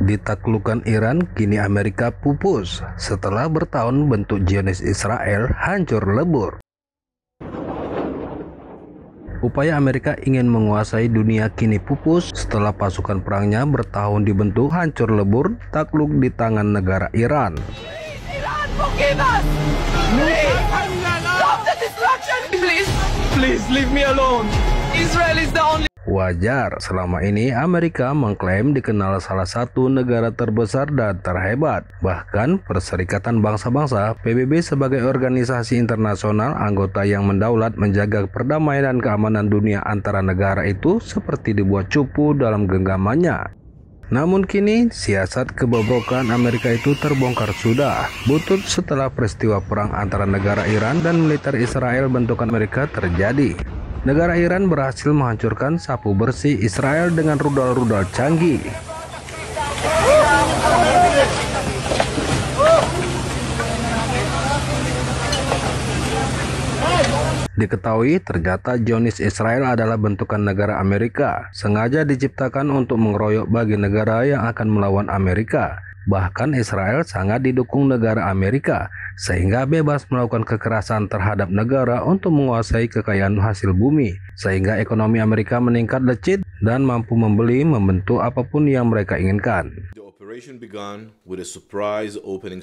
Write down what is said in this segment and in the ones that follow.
Ditaklukkan Iran, kini Amerika pupus. Setelah bertahun bentuk Zionis Israel hancur lebur. Upaya Amerika ingin menguasai dunia kini pupus setelah pasukan perangnya bertahun dibentuk hancur lebur takluk di tangan negara Iran. Iran, forgive us! Please! Stop the destruction! Please leave me alone! Israel is the only... Wajar, selama ini Amerika mengklaim dikenal salah satu negara terbesar dan terhebat. Bahkan Perserikatan Bangsa-Bangsa PBB sebagai organisasi internasional anggota yang mendaulat menjaga perdamaian dan keamanan dunia antara negara itu seperti dibuat cupu dalam genggamannya. Namun kini siasat kebobrokan Amerika itu terbongkar sudah. Butut setelah peristiwa perang antara negara Iran dan militer Israel bentukan Amerika terjadi. Negara Iran berhasil menghancurkan sapu bersih Israel dengan rudal-rudal canggih. Diketahui ternyata Zionis Israel adalah bentukan negara Amerika, sengaja diciptakan untuk mengeroyok bagi negara yang akan melawan Amerika. Bahkan Israel sangat didukung negara Amerika, sehingga bebas melakukan kekerasan terhadap negara untuk menguasai kekayaan hasil bumi, sehingga ekonomi Amerika meningkat legit dan mampu membeli, membentuk apapun yang mereka inginkan.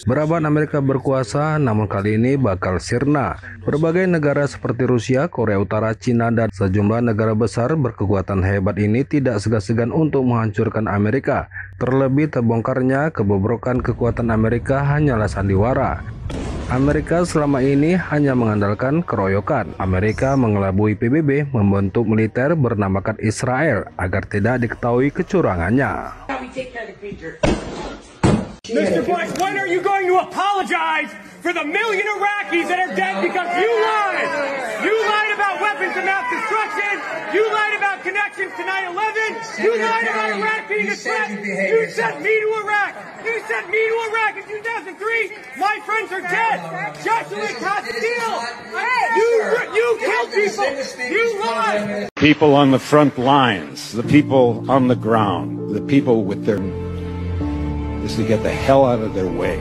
Berabad Amerika berkuasa, namun kali ini bakal sirna. Berbagai negara seperti Rusia, Korea Utara, Cina, dan sejumlah negara besar berkekuatan hebat ini tidak segan-segan untuk menghancurkan Amerika. Terlebih terbongkarnya kebobrokan kekuatan Amerika hanyalah sandiwara. Amerika selama ini hanya mengandalkan keroyokan. Amerika mengelabui PBB membentuk militer bernamakan Israel agar tidak diketahui kecurangannya. Mr. Bush, when are you going to apologize for the million Iraqis that are dead because you lied? You lied about weapons of mass destruction. You lied about connections to 9/11. You lied about Iraq being a threat. You sent me to Iraq. You sent me to Iraq in 2003. My friends are dead. Joshua Castile. You killed people. You lied. People on the front lines, the people on the ground, the people with their is to get the hell out of their way.